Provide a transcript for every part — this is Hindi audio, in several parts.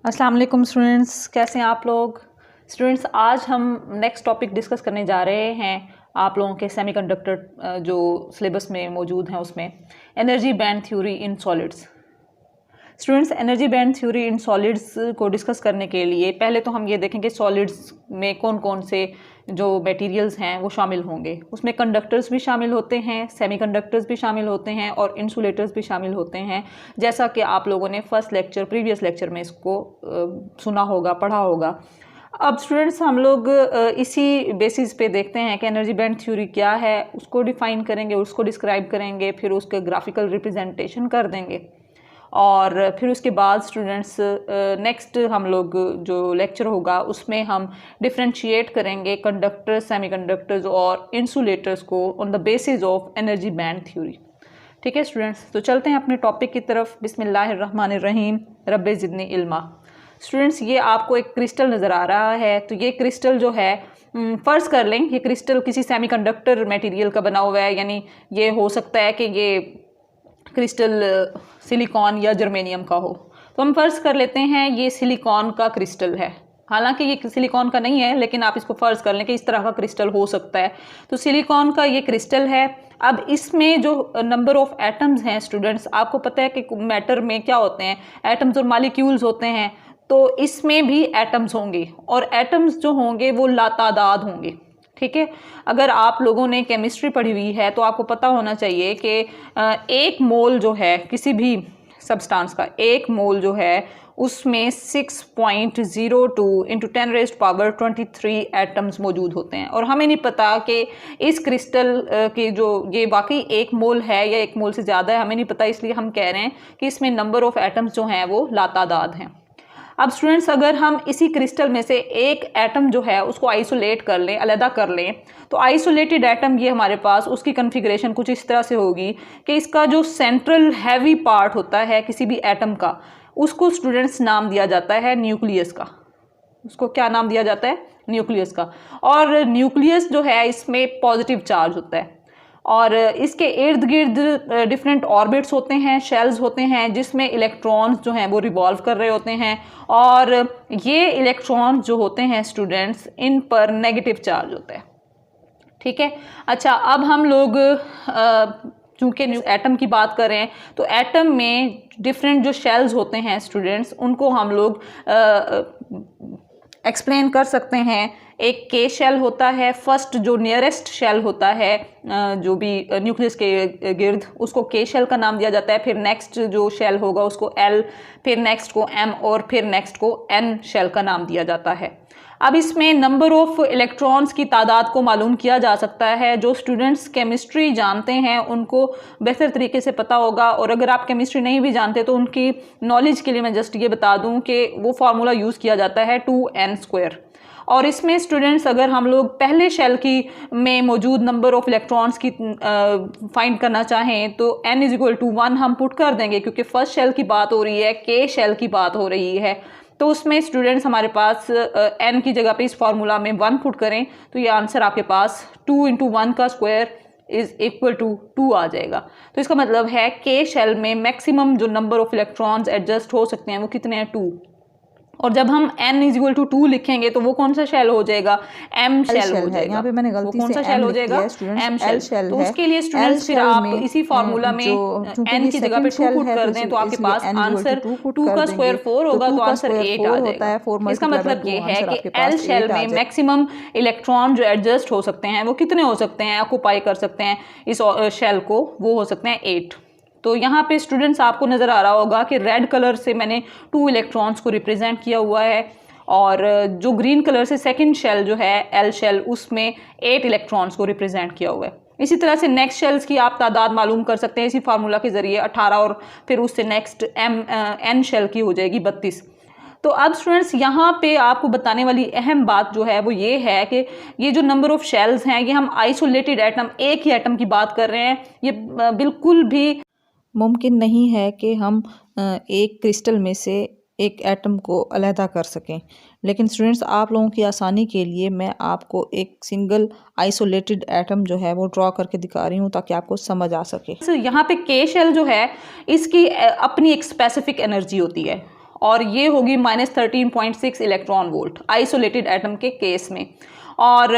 अस्सलाम वालेकुम स्टूडेंट्स, कैसे हैं आप लोग। स्टूडेंट्स, आज हम नेक्स्ट टॉपिक डिस्कस करने जा रहे हैं आप लोगों के सेमीकंडक्टर जो सिलेबस में मौजूद हैं उसमें energy band theory in solids. Students, energy band theory in solids को डिस्कस करने के लिए पहले तो हम ये देखेंगे सॉलिड्स में कौन कौन से जो मटेरियल्स हैं वो शामिल होंगे। उसमें कंडक्टर्स भी शामिल होते हैं, सेमीकंडक्टर्स भी शामिल होते हैं और इंसुलेटर्स भी शामिल होते हैं, जैसा कि आप लोगों ने प्रीवियस लेक्चर में इसको सुना होगा, पढ़ा होगा। अब स्टूडेंट्स, हम लोग इसी बेसिस पे देखते हैं कि एनर्जी बैंड थ्योरी क्या है, उसको डिफ़ाइन करेंगे, उसको डिस्क्राइब करेंगे, फिर उसके ग्राफिकल रिप्रेजेंटेशन कर देंगे और फिर उसके बाद स्टूडेंट्स नेक्स्ट हम लोग जो लेक्चर होगा उसमें हम डिफ्रेंशिएट करेंगे कंडक्टर्स, सेमीकंडक्टर्स और इंसुलेटर्स को on the basis of energy band theory. ठीक है स्टूडेंट्स, तो चलते हैं अपने टॉपिक की तरफ। बिस्मिल्लाहिर्रहमानिर्रहीम, रब्बे ज़िदनी इल्मा। स्टूडेंट्स, ये आपको एक क्रिस्टल नज़र आ रहा है, तो ये क्रिस्टल जो है फ़र्ज़ कर लें ये क्रिस्टल किसी सेमीकंडक्टर मटेरियल का बना हुआ है, यानी ये हो सकता है कि ये क्रिस्टल सिलिकॉन या जर्मेनियम का हो। तो हम फ़र्ज़ कर लेते हैं ये सिलिकॉन का क्रिस्टल है, हालांकि ये सिलिकॉन का नहीं है, लेकिन आप इसको फ़र्ज़ कर लें कि इस तरह का क्रिस्टल हो सकता है। तो सिलिकॉन का ये क्रिस्टल है। अब इसमें जो नंबर ऑफ़ एटम्स हैं स्टूडेंट्स, आपको पता है कि मैटर में क्या होते हैं, एटम्स और मालिक्यूल्स होते हैं, तो इसमें भी एटम्स होंगे और एटम्स जो होंगे वो लातादाद होंगे। ठीक है, अगर आप लोगों ने केमिस्ट्री पढ़ी हुई है तो आपको पता होना चाहिए कि एक मोल जो है किसी भी सब्सटेंस का, एक मोल जो है उसमें 6.02 इंटू 10⁻23 एटम्स मौजूद होते हैं। और हमें नहीं पता कि इस क्रिस्टल की जो ये वाकई एक मोल है या एक मोल से ज़्यादा है, हमें नहीं पता, इसलिए हम कह रहे हैं कि इसमें नंबर ऑफ़ एटम्स जो हैं वो लातादाद हैं। अब स्टूडेंट्स, अगर हम इसी क्रिस्टल में से एक एटम जो है उसको आइसोलेट कर लें, अलग कर लें, तो आइसोलेटेड एटम ये हमारे पास उसकी कन्फिग्रेशन कुछ इस तरह से होगी कि इसका जो सेंट्रल हैवी पार्ट होता है किसी भी एटम का, उसको स्टूडेंट्स नाम दिया जाता है न्यूक्लियस का। उसको क्या नाम दिया जाता है? न्यूक्लियस का। और न्यूक्लियस जो है इसमें पॉजिटिव चार्ज होता है और इसके इर्द गिर्द डिफरेंट ऑर्बिट्स होते हैं, शेल्स होते हैं, जिसमें इलेक्ट्रॉन्स जो हैं वो रिवॉल्व कर रहे होते हैं और ये इलेक्ट्रॉन्स जो होते हैं स्टूडेंट्स, इन पर नेगेटिव चार्ज होता है। ठीक है, अच्छा, अब हम लोग चूँकि एटम की बात करें तो एटम में डिफरेंट जो शेल्स होते हैं स्टूडेंट्स, उनको हम लोग एक्सप्लेन कर सकते हैं। एक के शेल होता है, फर्स्ट जो नियरेस्ट शेल होता है जो भी न्यूक्लियस के गिर्द, उसको के शेल का नाम दिया जाता है। फिर नेक्स्ट जो शेल होगा उसको एल, फिर नेक्स्ट को एम और फिर नेक्स्ट को एन शेल का नाम दिया जाता है। अब इसमें नंबर ऑफ़ इलेक्ट्रॉन्स की तादाद को मालूम किया जा सकता है। जो स्टूडेंट्स केमिस्ट्री जानते हैं उनको बेहतर तरीके से पता होगा, और अगर आप केमिस्ट्री नहीं भी जानते तो उनकी नॉलेज के लिए मैं जस्ट ये बता दूं कि वो फार्मूला यूज़ किया जाता है 2n²। और इसमें स्टूडेंट्स, अगर हम लोग पहले शेल की में मौजूद नंबर ऑफ़ इलेक्ट्रॉन्स की फाइंड करना चाहें तो n=1 हम पुट कर देंगे, क्योंकि फर्स्ट शेल की बात हो रही है, के शेल की बात हो रही है। तो उसमें स्टूडेंट्स हमारे पास n की जगह पे इस फार्मूला में 1 पुट करें तो ये आंसर आपके पास 2 × 1 का स्क्वायर = 2 आ जाएगा। तो इसका मतलब है के शेल में मैक्सिमम जो नंबर ऑफ़ इलेक्ट्रॉन्स एडजस्ट हो सकते हैं वो कितने हैं? 2। और जब हम n=2 लिखेंगे तो वो कौन सा शेल हो जाएगा? m शेल हो जाएगा। यहाँ पे मैंने गलती कौन सा से शेल m हो लिख जाएगा? दिया स्टूडेंट्स, m L शेल तो है। उसके लिए स्टूडेंट्स फिर आप इसी फार्मूला में n की जगह पे 2 पुट कर दें तो आपके पास आंसर 2 का स्क्वायर 4 होगा, तो आंसर 8 आ जाएगा। इसका मतलब ये है कि L शेल में मैक्सिमम इलेक्ट्रॉन जो एडजस्ट हो सकते हैं वो कितने हो सकते हैं, ऑक्यूपाई कर सकते हैं इस शेल को, वो हो सकते हैं 8। तो यहाँ पे स्टूडेंट्स आपको नज़र आ रहा होगा कि रेड कलर से मैंने 2 इलेक्ट्रॉन्स को रिप्रेजेंट किया हुआ है और जो ग्रीन कलर से सेकंड शेल जो है एल शेल, उसमें 8 इलेक्ट्रॉन्स को रिप्रेजेंट किया हुआ है। इसी तरह से नेक्स्ट शेल्स की आप तादाद मालूम कर सकते हैं इसी फार्मूला के ज़रिए, 18, और फिर उससे नेक्स्ट एन शेल की हो जाएगी 32। तो अब स्टूडेंट्स, यहाँ पे आपको बताने वाली अहम बात जो है वो ये है कि ये जो नंबर ऑफ़ शेल्स हैं, ये हम आइसोलेटेड एटम, एक ही एटम की बात कर रहे हैं। ये बिल्कुल भी मुमकिन नहीं है कि हम एक क्रिस्टल में से एक एटम को अलहदा कर सकें। लेकिन स्टूडेंट्स, आप लोगों की आसानी के लिए मैं आपको एक सिंगल आइसोलेटेड एटम जो है वो ड्रॉ करके दिखा रही हूँ ताकि आपको समझ आ सके। यहाँ पे के शेल जो है इसकी अपनी एक स्पेसिफिक एनर्जी होती है और ये होगी -13.6 इलेक्ट्रॉन वोल्ट आइसोलेटेड एटम के केस में। और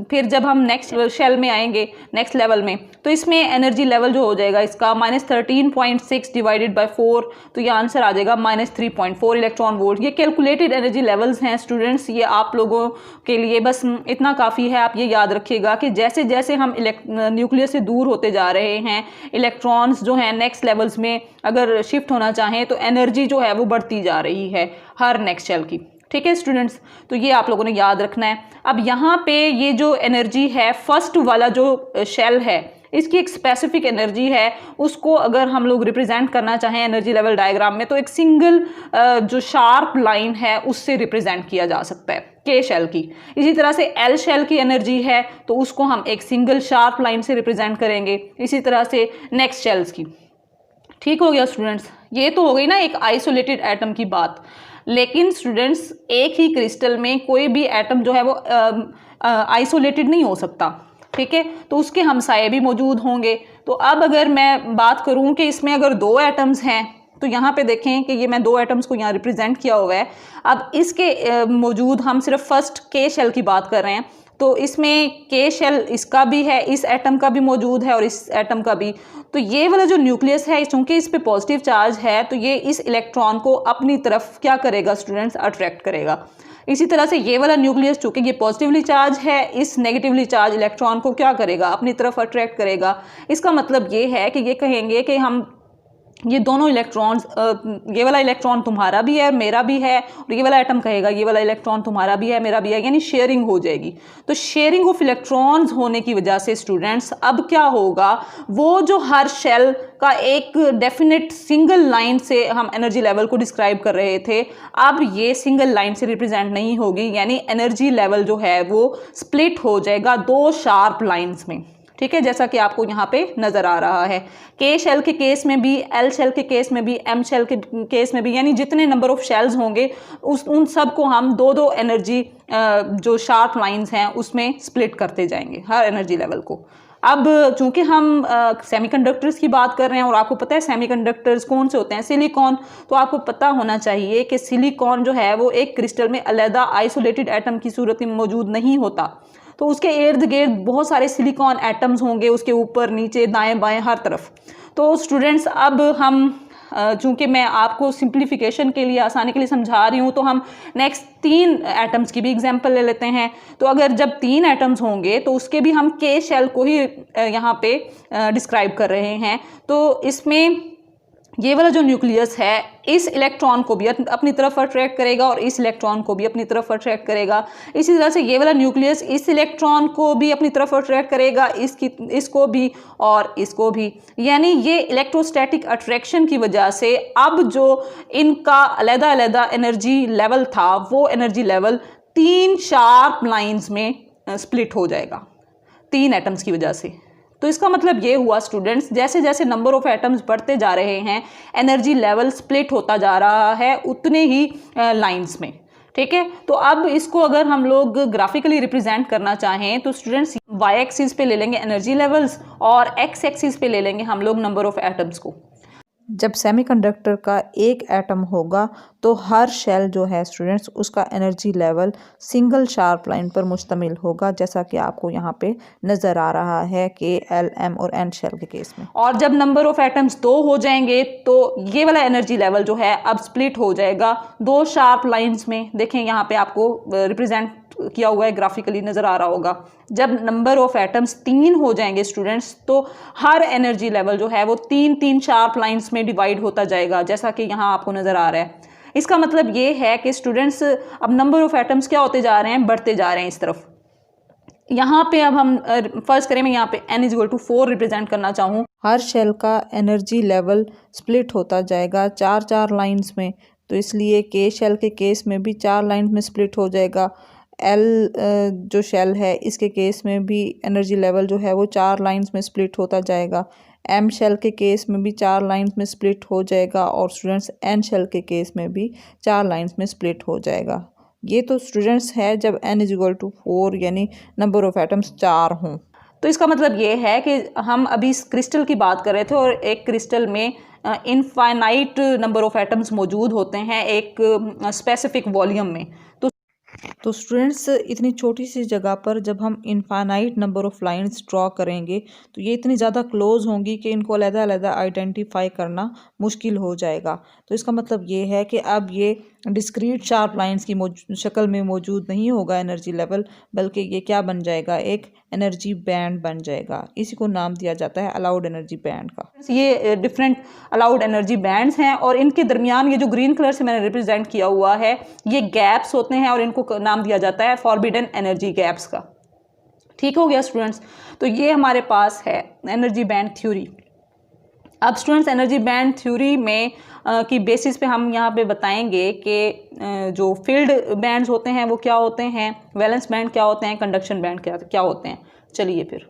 फिर जब हम नेक्स्ट शेल में आएंगे, नेक्स्ट लेवल में, तो इसमें एनर्जी लेवल जो हो जाएगा इसका -13.6 डिवाइडेड बाय 4, तो ये आंसर आ जाएगा -3.4 इलेक्ट्रॉन वोल्ट। ये कैलकुलेटेड एनर्जी लेवल्स हैं स्टूडेंट्स, ये आप लोगों के लिए बस इतना काफ़ी है। आप ये याद रखिएगा कि जैसे जैसे हम न्यूक्लियस से दूर होते जा रहे हैं, इलेक्ट्रॉन्स जो हैं नेक्स्ट लेवल्स में अगर शिफ्ट होना चाहें तो एनर्जी जो है वो बढ़ती जा रही है हर नेक्स्ट शेल की। ठीक है स्टूडेंट्स, तो ये आप लोगों ने याद रखना है। अब यहाँ पे ये जो एनर्जी है, फर्स्ट वाला जो शेल है, इसकी एक स्पेसिफिक एनर्जी है, उसको अगर हम लोग रिप्रेजेंट करना चाहें एनर्जी लेवल डायग्राम में तो एक सिंगल जो शार्प लाइन है उससे रिप्रेजेंट किया जा सकता है के शेल की। इसी तरह से एल शेल की एनर्जी है तो उसको हम एक सिंगल शार्प लाइन से रिप्रेजेंट करेंगे, इसी तरह से नेक्स्ट शेल्स की। ठीक हो गया स्टूडेंट्स, ये तो हो गई ना एक आइसोलेटेड एटम की बात। लेकिन स्टूडेंट्स एक ही क्रिस्टल में कोई भी एटम जो है वो आइसोलेटेड नहीं हो सकता, ठीक है, तो उसके हमसाये भी मौजूद होंगे। तो अब अगर मैं बात करूं कि इसमें अगर 2 एटम्स हैं तो यहाँ पे देखें कि ये मैं 2 एटम्स को यहाँ रिप्रेजेंट किया हुआ है। अब इसके मौजूद हम सिर्फ फर्स्ट के शेल की बात कर रहे हैं, तो इसमें के शेल इसका भी है, इस एटम का भी मौजूद है और इस एटम का भी। तो ये वाला जो न्यूक्लियस है, चूंकि इस पे पॉजिटिव चार्ज है तो ये इस इलेक्ट्रॉन को अपनी तरफ क्या करेगा स्टूडेंट्स, अट्रैक्ट करेगा। इसी तरह से ये वाला न्यूक्लियस चूंकि ये पॉजिटिवली चार्ज है, इस नेगेटिवली चार्ज इलेक्ट्रॉन को क्या करेगा, अपनी तरफ अट्रैक्ट करेगा। इसका मतलब ये है कि ये कहेंगे कि हम ये दोनों इलेक्ट्रॉन्स, ये वाला इलेक्ट्रॉन तुम्हारा भी है मेरा भी है, और ये वाला एटम कहेगा ये वाला इलेक्ट्रॉन तुम्हारा भी है मेरा भी है, यानी शेयरिंग हो जाएगी। तो शेयरिंग ऑफ इलेक्ट्रॉन्स होने की वजह से स्टूडेंट्स अब क्या होगा, वो जो हर शेल का एक डेफिनेट सिंगल लाइन से हम एनर्जी लेवल को डिस्क्राइब कर रहे थे, अब ये सिंगल लाइन से रिप्रेजेंट नहीं होगी, यानी एनर्जी लेवल जो है वो स्प्लिट हो जाएगा 2 शार्प लाइन्स में। ठीक है, जैसा कि आपको यहाँ पे नजर आ रहा है, के शेल के केस में भी, एल शेल के केस में भी, एम शेल के केस में भी, यानी जितने नंबर ऑफ शेल्स होंगे उन सब को हम 2-2 एनर्जी जो शार्प लाइंस हैं उसमें स्प्लिट करते जाएंगे हर एनर्जी लेवल को। अब चूंकि हम सेमीकंडक्टर्स की बात कर रहे हैं और आपको पता है सेमीकंडक्टर्स कौन से होते हैं, सिलिकॉन, तो आपको पता होना चाहिए कि सिलिकॉन जो है वो एक क्रिस्टल में अलग आइसोलेटेड एटम की सूरत में मौजूद नहीं होता, तो उसके इर्द गिर्द बहुत सारे सिलिकॉन एटम्स होंगे, उसके ऊपर नीचे दाएं बाएं हर तरफ। तो स्टूडेंट्स अब हम चूंकि मैं आपको सिंप्लीफिकेशन के लिए, आसानी के लिए समझा रही हूँ, तो हम नेक्स्ट 3 एटम्स की भी एग्जांपल ले लेते हैं। तो अगर जब 3 एटम्स होंगे तो उसके भी हम के शेल को ही यहाँ पे डिस्क्राइब कर रहे हैं। तो इसमें ये वाला जो न्यूक्लियस है इस इलेक्ट्रॉन को भी अपनी तरफ अट्रैक्ट करेगा और इस इलेक्ट्रॉन को भी अपनी तरफ अट्रैक्ट करेगा। इसी तरह से ये वाला न्यूक्लियस इस इलेक्ट्रॉन को भी अपनी तरफ अट्रैक्ट करेगा, इसको भी और इसको भी। यानी ये इलेक्ट्रोस्टैटिक अट्रैक्शन की वजह से अब जो इनका अलग-अलग एनर्जी लेवल था वो एनर्जी लेवल 3 शार्प लाइंस में स्प्लिट हो जाएगा 3 एटम्स की वजह से। तो इसका मतलब ये हुआ स्टूडेंट्स, जैसे जैसे नंबर ऑफ एटम्स बढ़ते जा रहे हैं एनर्जी लेवल स्प्लिट होता जा रहा है उतने ही लाइंस में। ठीक है, तो अब इसको अगर हम लोग ग्राफिकली रिप्रेजेंट करना चाहें तो स्टूडेंट्स वाई एक्सिस पे ले लेंगे एनर्जी लेवल्स और एक्स एक्सिस पे ले लेंगे हम लोग नंबर ऑफ एटम्स को। जब सेमीकंडक्टर का एक एटम होगा तो हर शेल जो है स्टूडेंट्स उसका energy level single sharp line पर मुश्तमिल होगा, जैसा कि आपको यहाँ पे नज़र आ रहा है के, एल, एम और एन शेल के केस में। और जब नंबर ऑफ एटम्स 2 हो जाएंगे तो ये वाला एनर्जी लेवल जो है अब स्प्लिट हो जाएगा 2 शार्प लाइन्स में। देखें यहाँ पे आपको रिप्रेजेंट किया हुआ है, ग्राफिकली नजर आ रहा होगा। जब नंबर ऑफ एटम्स 3 हो जाएंगे स्टूडेंट्स तो हर एनर्जी लेवल जो है वो 3-3 शार्प लाइंस में डिवाइड होता जाएगा, जैसा कि यहाँ आपको नजर आ रहा है। इसका मतलब ये है कि स्टूडेंट्स अब नंबर ऑफ एटम्स क्या होते जा रहे हैं, बढ़ते जा रहे हैं इस तरफ। यहाँ पे अब हम फर्स्ट करें, मैं यहाँ पे n = 4 रिप्रेजेंट करना चाहूँ। हर शेल का एनर्जी लेवल स्प्लिट होता जाएगा 4-4 लाइंस में, तो इसलिए के शेल के केस में भी 4 लाइंस में स्प्लिट हो जाएगा। एल जो शेल है इसके केस में भी एनर्जी लेवल जो है वो 4 लाइंस में स्प्लिट होता जाएगा। एम शेल के केस में भी 4 लाइंस में स्प्लिट हो जाएगा और स्टूडेंट्स एन शेल के केस में भी 4 लाइंस में स्प्लिट हो जाएगा। ये तो स्टूडेंट्स है जब n = 4 यानी नंबर ऑफ एटम्स 4 हों। तो इसका मतलब ये है कि हम अभी इस क्रिस्टल की बात कर रहे थे और एक क्रिस्टल में इनफाइनाइट नंबर ऑफ एटम्स मौजूद होते हैं एक स्पेसिफिक वॉल्यूम में। तो स्टूडेंट्स, इतनी छोटी सी जगह पर जब हम infinite number of lines draw करेंगे तो ये इतनी ज़्यादा क्लोज होंगी कि इनको अलग-अलग आइडेंटिफाई करना मुश्किल हो जाएगा। तो इसका मतलब ये है कि अब ये डिस्क्रीट शार्प लाइंस की शक्ल में मौजूद नहीं होगा एनर्जी लेवल, बल्कि ये क्या बन जाएगा, एक एनर्जी बैंड बन जाएगा। इसी को नाम दिया जाता है अलाउड एनर्जी बैंड का। ये डिफरेंट अलाउड एनर्जी बैंड्स हैं और इनके दरमियान ये जो ग्रीन कलर से मैंने रिप्रेजेंट किया हुआ है ये गैप्स होते हैं और इनको नाम दिया जाता है फॉरबिडन एनर्जी गैप्स का। ठीक हो गया स्टूडेंट्स। तो ये हमारे पास है एनर्जी बैंड थ्योरी। अब स्टूडेंट्स एनर्जी बैंड थ्योरी में की बेसिस पे हम यहाँ पे बताएंगे कि जो फील्ड बैंड्स होते हैं वो क्या होते हैं, वैलेंस बैंड क्या होते हैं, कंडक्शन बैंड क्या होते हैं। चलिए फिर।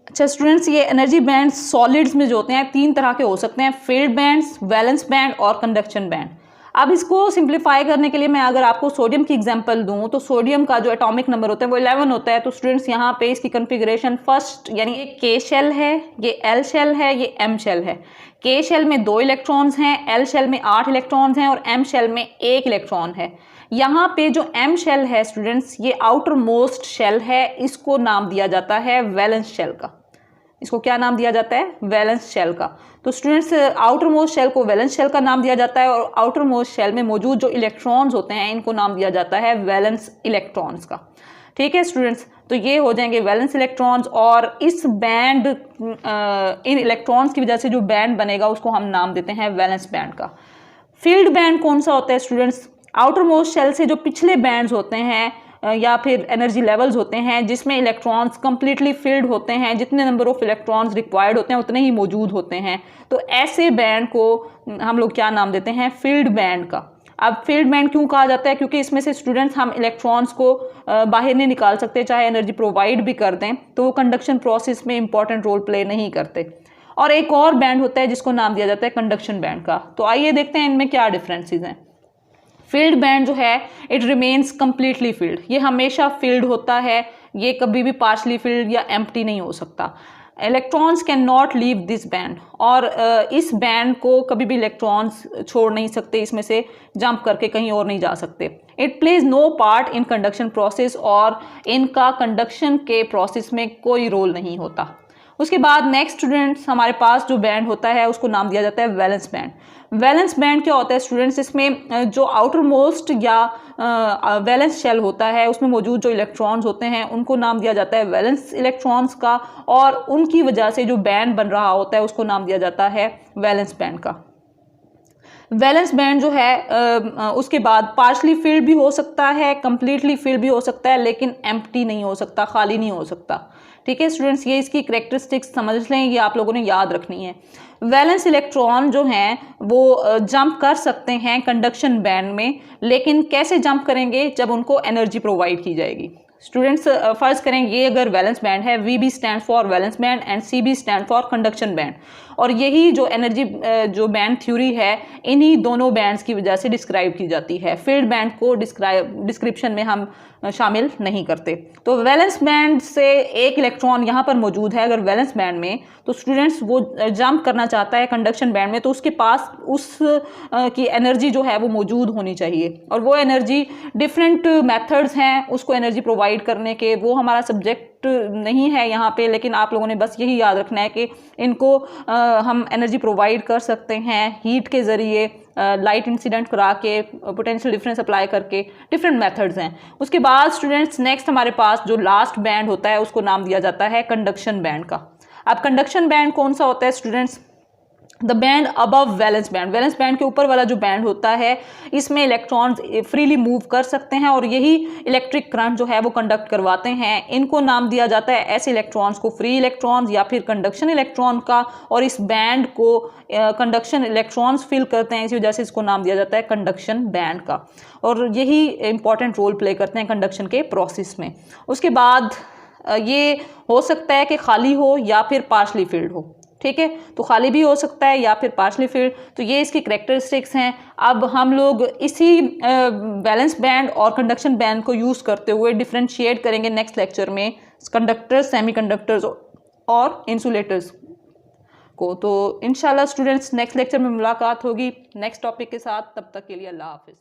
अच्छा स्टूडेंट्स, ये एनर्जी बैंड सॉलिड्स में जो होते हैं 3 तरह के हो सकते हैं, फील्ड बैंड्स, वैलेंस बैंड और कंडक्शन बैंड। अब इसको सिंप्लीफाई करने के लिए मैं अगर आपको सोडियम की एग्जांपल दूं तो सोडियम का जो एटॉमिक नंबर होता है वो 11 होता है। तो स्टूडेंट्स यहाँ पे इसकी कन्फिग्रेशन फर्स्ट यानी ये के शेल है, ये एल शेल है, ये एम शेल है। के शेल में 2 इलेक्ट्रॉन्स हैं, एल शेल में 8 इलेक्ट्रॉन्स हैं और एम शेल में 1 इलेक्ट्रॉन है। यहाँ पे जो एम शेल है स्टूडेंट्स ये आउटर मोस्ट शेल है, इसको नाम दिया जाता है वैलेंस शेल का। इसको क्या नाम दिया जाता है, वैलेंस शेल का। तो स्टूडेंट्स आउटर मोस्ट शेल को वैलेंस शेल का नाम दिया जाता है और आउटर मोस्ट शेल में मौजूद जो इलेक्ट्रॉन्स होते हैं इनको नाम दिया जाता है वैलेंस इलेक्ट्रॉन्स का। ठीक है स्टूडेंट्स, तो ये हो जाएंगे वैलेंस इलेक्ट्रॉन्स और इस बैंड इन इलेक्ट्रॉन्स की वजह से जो बैंड बनेगा उसको हम नाम देते हैं वैलेंस बैंड का। फील्ड बैंड कौन सा होता है स्टूडेंट्स, आउटर मोस्ट शेल से जो पिछले बैंड्स होते हैं या फिर एनर्जी लेवल्स होते हैं जिसमें इलेक्ट्रॉन्स कंप्लीटली फिल्ड होते हैं, जितने नंबर ऑफ इलेक्ट्रॉन्स रिक्वायर्ड होते हैं उतने ही मौजूद होते हैं। तो ऐसे बैंड को हम लोग क्या नाम देते हैं, फील्ड बैंड का। अब फील्ड बैंड क्यों कहा जाता है, क्योंकि इसमें से स्टूडेंट्स हम इलेक्ट्रॉन्स को बाहर नहीं निकाल सकते, चाहे एनर्जी प्रोवाइड भी कर दें तो वो कंडक्शन प्रोसेस में इंपॉर्टेंट रोल प्ले नहीं करते। और एक और बैंड होता है जिसको नाम दिया जाता है कंडक्शन बैंड का। तो आइए देखते हैं इनमें क्या डिफरेंसेस हैं। फील्ड बैंड जो है इट रिमेन्स कंप्लीटली फील्ड, ये हमेशा फील्ड होता है, ये कभी भी पार्शली फील्ड या एम्प्टी नहीं हो सकता। Electrons can not leave this band, और इस बैंड को कभी भी इलेक्ट्रॉन्स छोड़ नहीं सकते, इसमें से जंप करके कहीं और नहीं जा सकते। It plays no part in conduction process, और इनका कंडक्शन के प्रोसेस में कोई रोल नहीं होता। उसके बाद नेक्स्ट स्टूडेंट्स हमारे पास जो बैंड होता है उसको नाम दिया जाता है वैलेंस बैंड। वैलेंस बैंड क्या होता है स्टूडेंट्स, इसमें जो आउटर मोस्ट या वैलेंस शेल होता है उसमें मौजूद जो इलेक्ट्रॉन्स होते हैं उनको नाम दिया जाता है वैलेंस इलेक्ट्रॉन्स का, और उनकी वजह से जो बैंड बन रहा होता है उसको नाम दिया जाता है वैलेंस बैंड का। वैलेंस बैंड जो है उसके बाद पार्शली फील्ड भी हो सकता है, कंप्लीटली फील्ड भी हो सकता है, लेकिन एम्प्टी नहीं हो सकता, खाली नहीं हो सकता। ठीक है स्टूडेंट्स, ये इसकी कैरेक्टरिस्टिक्स समझ लें, ये आप लोगों ने याद रखनी है। वैलेंस इलेक्ट्रॉन जो हैं वो जंप कर सकते हैं कंडक्शन बैंड में, लेकिन कैसे जंप करेंगे, जब उनको एनर्जी प्रोवाइड की जाएगी। स्टूडेंट्स फर्ज करें ये अगर वैलेंस बैंड है, VB stand for valence band and CB stand for conduction band, और यही जो एनर्जी जो बैंड थ्योरी है इन्हीं दोनों बैंड्स की वजह से डिस्क्राइब की जाती है। फील्ड बैंड को डिस्क्रिप्शन में हम शामिल नहीं करते। तो वैलेंस बैंड से एक इलेक्ट्रॉन यहाँ पर मौजूद है अगर वैलेंस बैंड में, तो स्टूडेंट्स वो जंप करना चाहता है कंडक्शन बैंड में, तो उसके पास उस की एनर्जी जो है वो मौजूद होनी चाहिए, और वो एनर्जी डिफरेंट मेथड्स हैं उसको एनर्जी प्रोवाइड करने के, वो हमारा सब्जेक्ट नहीं है यहाँ पे, लेकिन आप लोगों ने बस यही याद रखना है कि इनको हम एनर्जी प्रोवाइड कर सकते हैं हीट के ज़रिए, लाइट इंसिडेंट करा के, पोटेंशियल डिफरेंस अप्लाई करके, डिफरेंट मेथड्स हैं। उसके बाद स्टूडेंट्स नेक्स्ट हमारे पास जो लास्ट बैंड होता है उसको नाम दिया जाता है कंडक्शन बैंड का। अब कंडक्शन बैंड कौन सा होता है students, the band above valence band. Valence band के ऊपर वाला जो बैंड होता है इसमें इलेक्ट्रॉन्स फ्रीली मूव कर सकते हैं और यही इलेक्ट्रिक करंट जो है वो कंडक्ट करवाते हैं। इनको नाम दिया जाता है ऐसे इलेक्ट्रॉन्स को फ्री इलेक्ट्रॉन्स या फिर कंडक्शन इलेक्ट्रॉन का, और इस बैंड को कंडक्शन इलेक्ट्रॉन्स फिल करते हैं, इसी वजह से इसको नाम दिया जाता है कंडक्शन बैंड का, और यही इंपॉर्टेंट रोल प्ले करते हैं कंडक्शन के प्रोसेस में। उसके बाद ये हो सकता है कि खाली हो या फिर पार्शली फिल्ड हो। ठीक है, तो खाली भी हो सकता है या फिर पार्शली फिल्ड, तो ये इसकी कैरेक्टरिस्टिक्स हैं। अब हम लोग इसी वैलेंस बैंड और कंडक्शन बैंड को यूज़ करते हुए डिफरेंशिएट करेंगे नेक्स्ट लेक्चर में कंडक्टर्स, सेमीकंडक्टर्स और इंसुलेटर्स। को। तो इंशाल्लाह स्टूडेंट्स नेक्स्ट लेक्चर में मुलाकात होगी नेक्स्ट टॉपिक के साथ। तब तक के लिए अल्लाह हाफिज़।